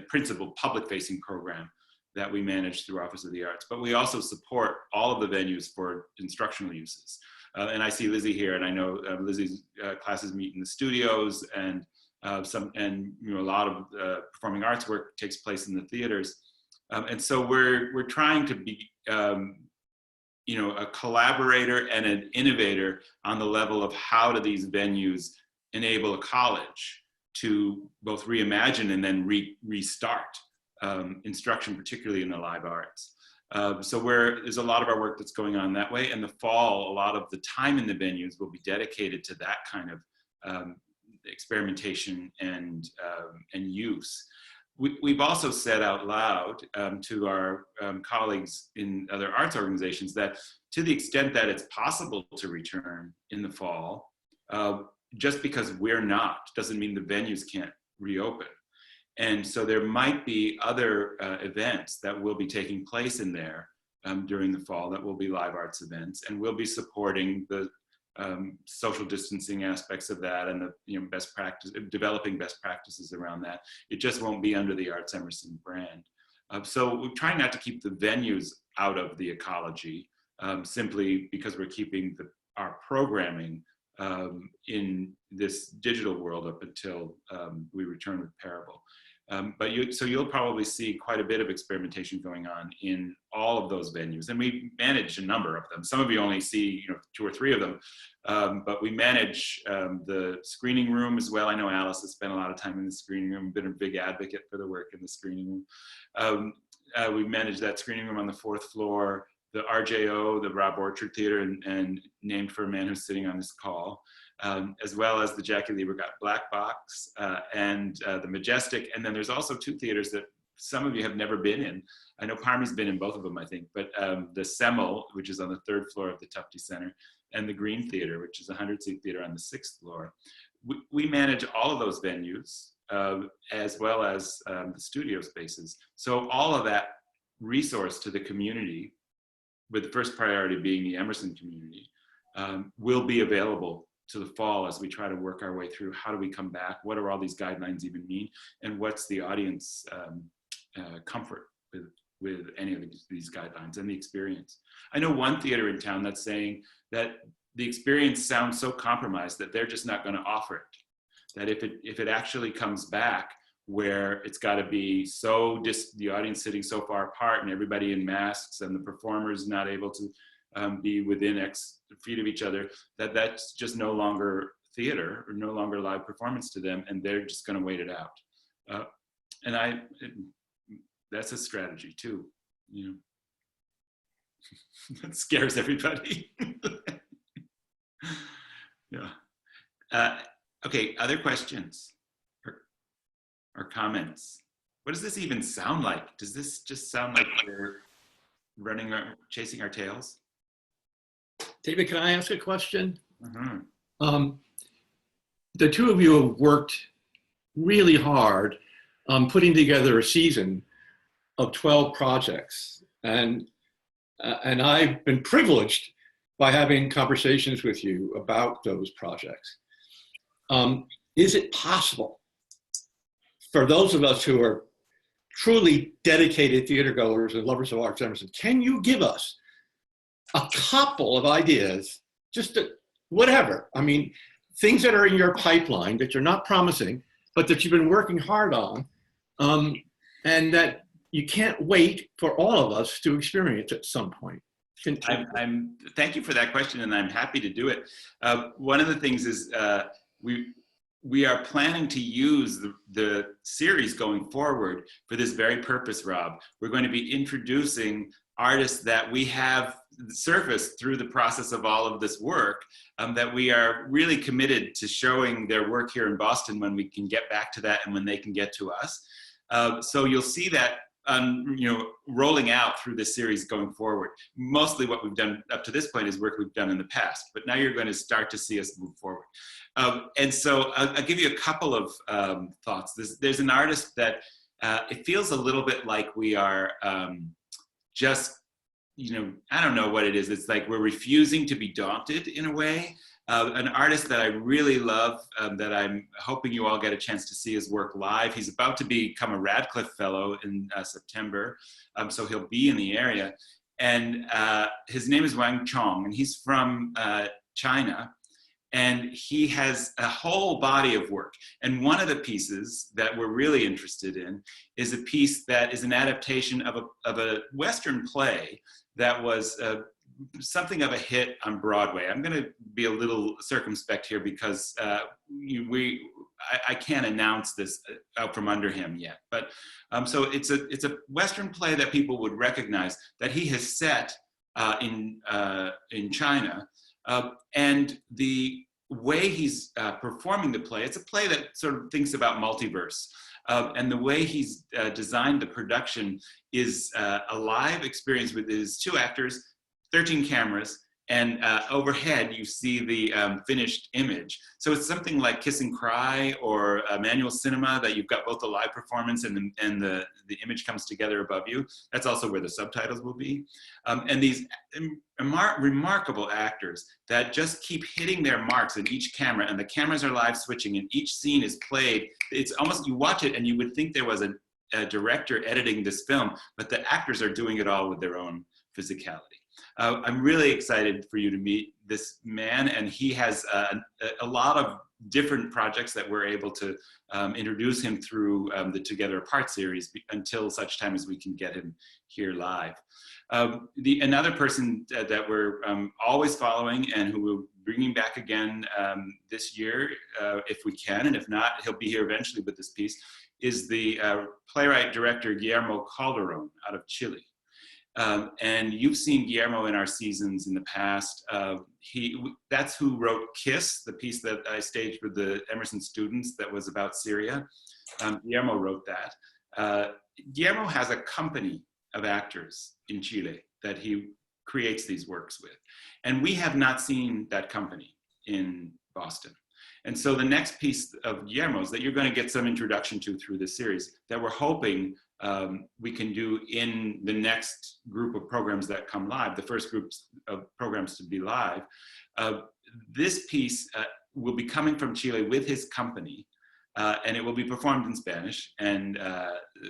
principal public-facing program that we manage through Office of the Arts. But we also support all of the venues for instructional uses. And I see Lizzie here, and I know Lizzie's classes meet in the studios, and a lot of performing arts work takes place in the theaters. And so we're trying to be a collaborator and an innovator on the level of how do these venues enable a college to both reimagine and then restart instruction, particularly in the live arts. So there's a lot of our work that's going on that way. And the fall, a lot of the time in the venues will be dedicated to that kind of experimentation and use. We've also said out loud to our colleagues in other arts organizations that to the extent that it's possible to return in the fall, just because we're not, doesn't mean the venues can't reopen. And so there might be other events that will be taking place in there during the fall that will be live arts events, and we'll be supporting the social distancing aspects of that and the best practice, developing best practices around that. It just won't be under the Arts Emerson brand. So we're trying not to keep the venues out of the ecology simply because we're keeping our programming in this digital world up until we return with Parable. So you'll probably see quite a bit of experimentation going on in all of those venues, and we manage a number of them. Some of you only see 2 or 3 of them, but we manage the screening room as well. I know Alyce has spent a lot of time in the screening room, been a big advocate for the work in the screening room. We manage that screening room on the 4th floor, the RJO, the Rob Orchard Theater, and named for a man who's sitting on this call. As well as the Jackie Liebergott Black Box and the Majestic. And then there's also 2 theaters that some of you have never been in. I know Parmi's been in both of them, I think, but the Semmel, which is on the 3rd floor of the Tufte Center, and the Green Theater, which is a 100-seat theater on the 6th floor. We manage all of those venues as well as the studio spaces. So all of that resource to the community, with the first priority being the Emerson community, will be available to the fall as we try to work our way through how do we come back, what do all these guidelines even mean, and what's the audience comfort with any of these guidelines and the experience. I know one theater in town that's saying that the experience sounds so compromised that they're just not going to offer it. That if it actually comes back where it's got to be so the audience sitting so far apart and everybody in masks and the performers not able to be within X feet of each other, that's just no longer theater or no longer live performance to them, and they're just going to wait it out. That's a strategy too, That scares everybody. Yeah. Okay, other questions or comments? What does this even sound like? Does this just sound like we're chasing our tails? David, can I ask a question? Mm-hmm. The 2 of you have worked really hard on putting together a season of 12 projects. And I've been privileged by having conversations with you about those projects. Is it possible for those of us who are truly dedicated theater goers and lovers of arts, Emerson, can you give us a couple of ideas, just whatever? I mean, things that are in your pipeline that you're not promising, but that you've been working hard on, and that you can't wait for all of us to experience at some point. Thank you for that question, and I'm happy to do it. One of the things is we are planning to use the series going forward for this very purpose, Rob. We're going to be introducing artists that we have surfaced through the process of all of this work, that we are really committed to showing their work here in Boston when we can get back to that and when they can get to us. So you'll see that rolling out through this series going forward. Mostly what we've done up to this point is work we've done in the past, but now you're going to start to see us move forward. And so I'll give you a couple of thoughts. There's an artist that it feels a little bit like we are just, I don't know what it is. It's like we're refusing to be daunted in a way. An artist that I really love, that I'm hoping you all get a chance to see his work live. He's about to become a Radcliffe Fellow in September, so he'll be in the area. And his name is Wang Chong, and he's from China. And he has a whole body of work. And one of the pieces that we're really interested in is a piece that is an adaptation of a Western play that was something of a hit on Broadway. I'm going to be a little circumspect here because I can't announce this out from under him yet. But so it's a Western play that people would recognize that he has set in China. And the way he's performing the play, it's a play that sort of thinks about multiverse. And the way he's designed the production is a live experience with his 2 actors, 13 cameras, and overhead you see the finished image. So it's something like Kiss and Cry or Manual Cinema, that you've got both the live performance and the image comes together above you. That's also where the subtitles will be. And these remarkable actors that just keep hitting their marks in each camera, and the cameras are live switching, and each scene is played. It's almost, you watch it and you would think there was a director editing this film, but the actors are doing it all with their own physicality. I'm really excited for you to meet this man, and he has a lot of different projects that we're able to introduce him through the Together Apart series until such time as we can get him here live. Another person that we're always following and who we're bringing back again this year, if we can, and if not, he'll be here eventually with this piece, is the playwright-director Guillermo Calderón out of Chile. And you've seen Guillermo in our seasons in the past. That's who wrote Kiss, the piece that I staged with the Emerson students that was about Syria. Guillermo wrote that. Guillermo has a company of actors in Chile that he creates these works with. And we have not seen that company in Boston. And so the next piece of Guillermo's that you're going to get some introduction to through this series that we're hoping we can do in the next group of programs that come live, the first groups of programs to be live. This piece will be coming from Chile with his company, and it will be performed in Spanish and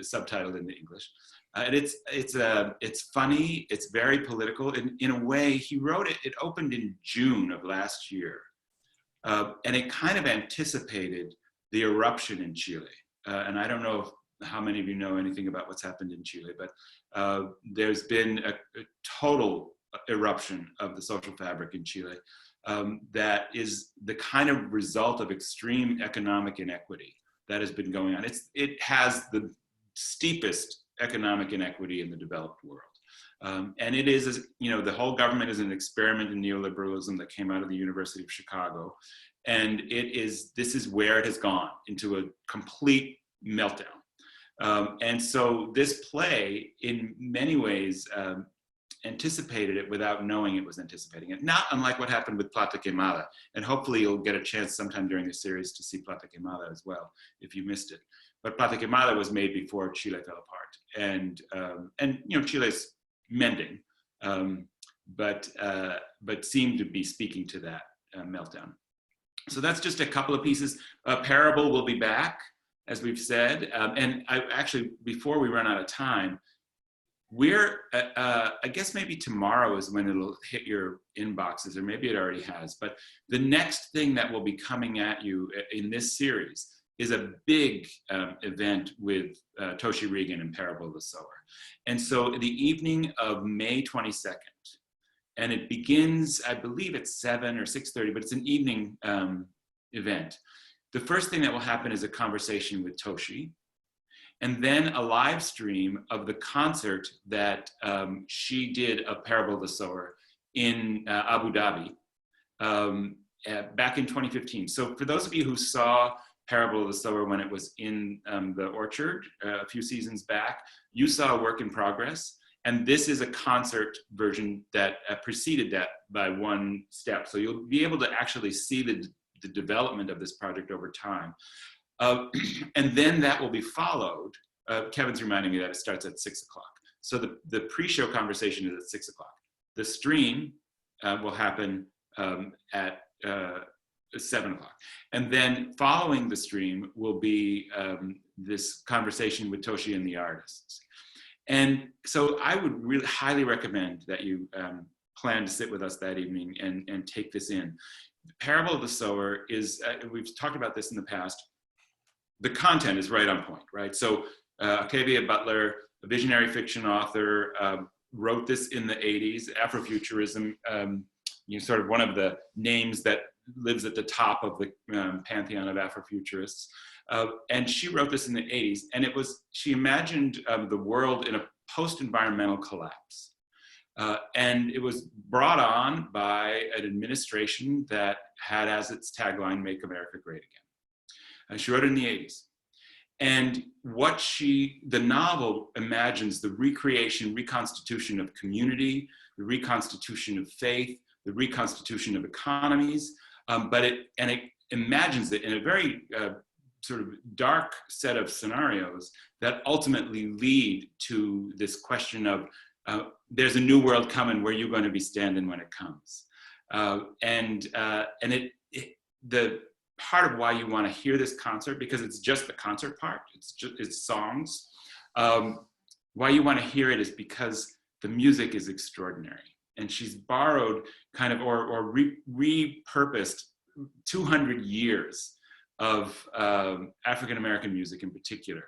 subtitled into English. And it's funny, it's very political. In a way, he wrote it, it opened in June of last year. And it kind of anticipated the eruption in Chile. And I don't know how many of you know anything about what's happened in Chile, but there's been a total eruption of the social fabric in Chile that is the kind of result of extreme economic inequity that has been going on. It has the steepest economic inequity in the developed world. And it is, the whole government is an experiment in neoliberalism that came out of the University of Chicago. And this is where it has gone, into a complete meltdown. And so this play, in many ways, anticipated it without knowing it was anticipating it. Not unlike what happened with Plata Quemada. And hopefully you'll get a chance sometime during the series to see Plata Quemada as well, if you missed it. But Plata Quemada was made before Chile fell apart. And Chile's mending, but seemed to be speaking to that meltdown. So that's just a couple of pieces. Parable will be back, as we've said. And actually, before we run out of time, I guess maybe tomorrow is when it'll hit your inboxes, or maybe it already has. But the next thing that will be coming at you in this series is a big event with Toshi Regan and Parable of the Sower. And so the evening of May 22nd, and it begins, I believe it's 7 or 6:30, but it's an evening event. The first thing that will happen is a conversation with Toshi, and then a live stream of the concert that she did of Parable of the Sower in Abu Dhabi back in 2015. So for those of you who saw Parable of the Sower when it was in the Orchard a few seasons back, you saw a work in progress. And this is a concert version that preceded that by one step. So you'll be able to actually see the development of this project over time. And then that will be followed. Kevin's reminding me that it starts at 6 o'clock. So the pre-show conversation is at 6 o'clock. The stream will happen at 7 o'clock. And then following the stream will be this conversation with Toshi and the artists. And so I would really highly recommend that you plan to sit with us that evening and take this in. The Parable of the Sower is, we've talked about this in the past, the content is right on point, right? So Octavia Butler, a visionary fiction author, wrote this in the 80s, Afrofuturism, sort of one of the names that lives at the top of the pantheon of Afrofuturists. And she wrote this in the 80s, and she imagined the world in a post-environmental collapse. And it was brought on by an administration that had as its tagline, "Make America Great Again." She wrote it in the 80s. And the novel imagines the recreation, reconstitution of community, the reconstitution of faith, the reconstitution of economies, but it imagines it in a very sort of dark set of scenarios that ultimately lead to this question of there's a new world coming, where you're going to be standing when it comes. The part of why you want to hear this concert, because it's just the concert part, it's songs. Why you want to hear it is because the music is extraordinary. And she's borrowed kind of, or repurposed 200 years of African-American music in particular.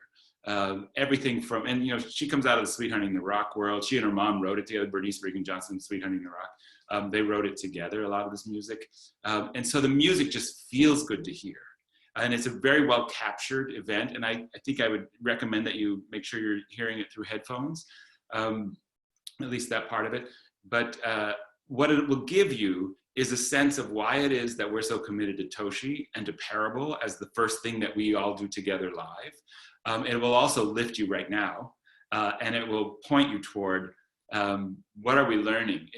Everything from, and she comes out of the Sweet Honey in the Rock world. She and her mom wrote it together, Bernice Regan Johnson, Sweet Honey in the Rock. They wrote it together, a lot of this music. And so the music just feels good to hear. And it's a very well captured event. And I think I would recommend that you make sure you're hearing it through headphones, at least that part of it. But what it will give you is a sense of why it is that we're so committed to Toshi and to Parable as the first thing that we all do together live. It will also lift you right now, and it will point you toward what are we learning?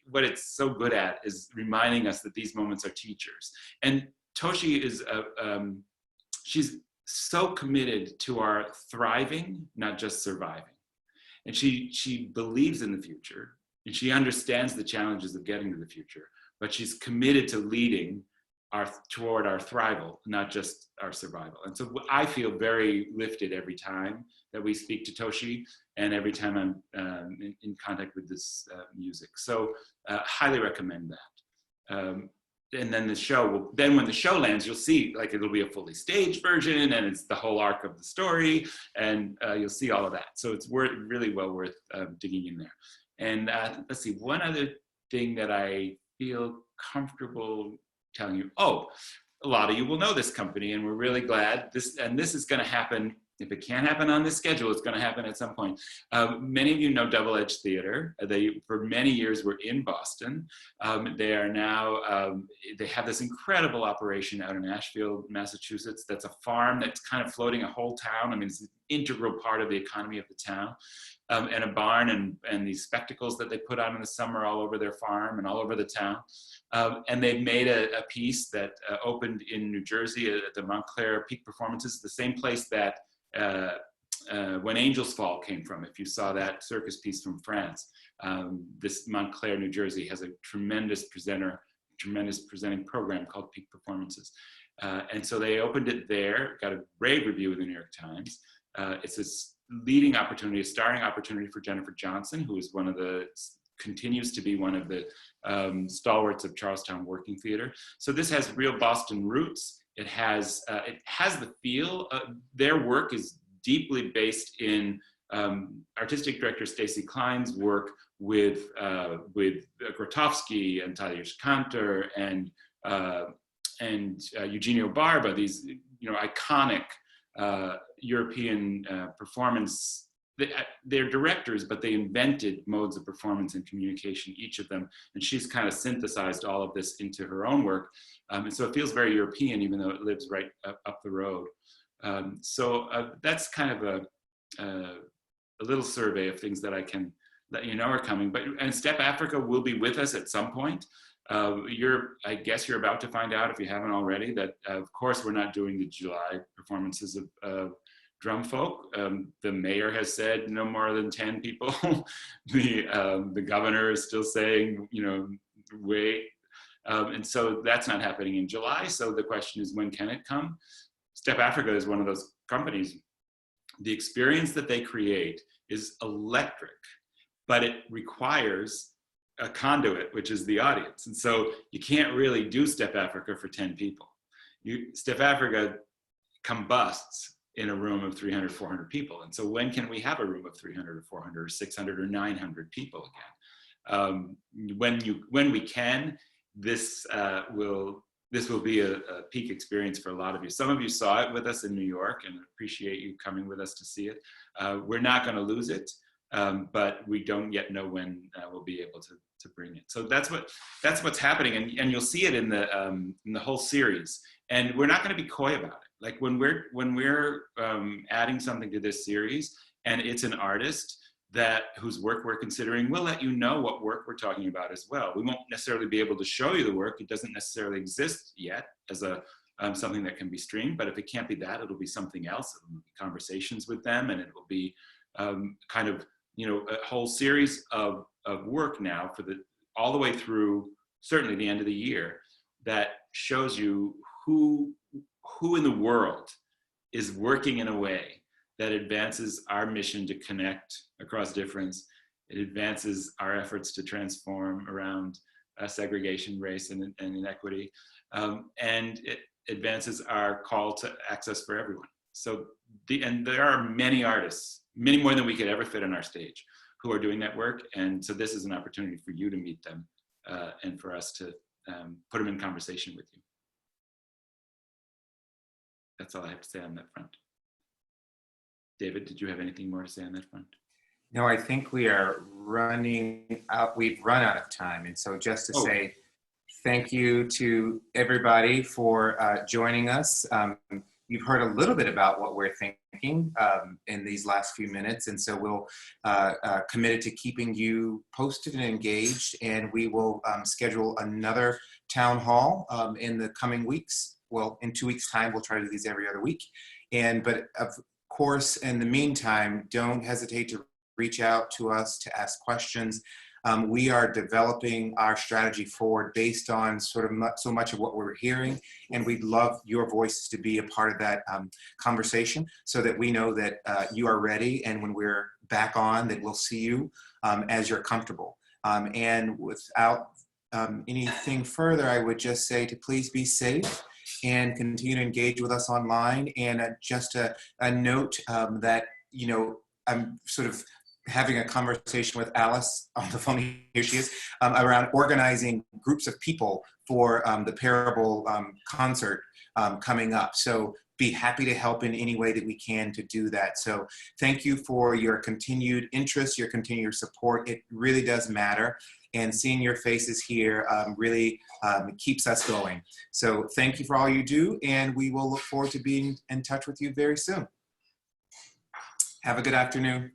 What it's so good at is reminding us that these moments are teachers. And Toshi is, she's so committed to our thriving, not just surviving. And she believes in the future, and she understands the challenges of getting to the future, but she's committed to leading toward our thrival, not just our survival. And so I feel very lifted every time that we speak to Toshi, and every time I'm in contact with this music. So highly recommend that. And then the show then when the show lands, you'll see, like, it'll be a fully staged version, and it's the whole arc of the story, and you'll see all of that. So it's really well worth digging in there. And let's see, one other thing that I feel comfortable telling you. Oh, a lot of you will know this company, and we're really glad. This is going to happen. If it can't happen on this schedule, it's going to happen at some point. Many of you know Double Edge Theater. They, for many years, were in Boston. They are now, they have this incredible operation out in Ashfield, Massachusetts. That's a farm that's kind of floating a whole town. I mean, it's an integral part of the economy of the town. And a barn and these spectacles that they put on in the summer all over their farm and all over the town. And they've made a piece that opened in New Jersey at the Montclair Peak Performances, the same place that When Angels Fall came from. If you saw that circus piece from France, this Montclair, New Jersey has a tremendous presenting program called Peak Performances. And so they opened it there, got a rave review in the New York Times. It's a leading opportunity, a starring opportunity for Jennifer Johnson, who is continues to be one of the stalwarts of Charlestown working theater. So this has real Boston roots. It has the feel. Their work is deeply based in artistic director Stacy Klein's work with Grotowski and Talia Schaudt and Eugenio Barba, these iconic European performance. They're directors, but they invented modes of performance and communication, each of them. And she's kind of synthesized all of this into her own work. And so it feels very European, even though it lives right up the road. So that's kind of a little survey of things that I can let you know are coming. And Step Africa will be with us at some point. I guess you're about to find out, if you haven't already, that of course we're not doing the July performances of Drum Folk. The mayor has said no more than 10 people. The governor is still saying, wait. And so that's not happening in July. So the question is, when can it come? Step Africa is one of those companies. The experience that they create is electric, but it requires a conduit, which is the audience. And so you can't really do Step Africa for 10 people. Step Africa combusts in a room of 300, 400 people. And so when can we have a room of 300 or 400 or 600 or 900 people again? When we can, this will be a peak experience for a lot of you. Some of you saw it with us in New York, and appreciate you coming with us to see it. We're not going to lose it, but we don't yet know when we'll be able to bring it. So that's what's happening, and you'll see it in the whole series. And we're not going to be coy about it. Like when we're adding something to this series, and it's an artist whose work we're considering, we'll let you know what work we're talking about as well. We won't necessarily be able to show you the work. It doesn't necessarily exist yet as something that can be streamed, but if it can't be that, it'll be something else. It'll be conversations with them, and it will be kind of, a whole series of work now all the way through certainly the end of the year, that shows you who in the world is working in a way that advances our mission to connect across difference. It advances our efforts to transform around segregation, race, and inequity. And it advances our call to access for everyone. So, and there are many artists, many more than we could ever fit on our stage, who are doing that work. And so this is an opportunity for you to meet them and for us to put them in conversation with you. That's all I have to say on that front. David, did you have anything more to say on that front? No, I think we are running out. We've run out of time. And so just to say thank you to everybody for joining us. You've heard a little bit about what we're thinking in these last few minutes. And so we'll committed to keeping you posted and engaged. And we will schedule another town hall in the coming weeks. Well, in 2 weeks' time, we'll try to do these every other week. But of course, in the meantime, don't hesitate to reach out to us to ask questions. We are developing our strategy forward based on sort of so much of what we're hearing, and we'd love your voices to be a part of that conversation so that we know that you are ready, and when we're back on, that we'll see you as you're comfortable. And without anything further, I would just say to please be safe and continue to engage with us online. And just a note that, you know, I'm sort of having a conversation with Alyce on the phone, here she is, around organizing groups of people for the Parable concert coming up. So be happy to help in any way that we can to do that. So thank you for your continued interest, your continued support. It really does matter. And seeing your faces here really keeps us going. So thank you for all you do, and we will look forward to being in touch with you very soon. Have a good afternoon.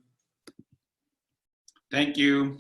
Thank you.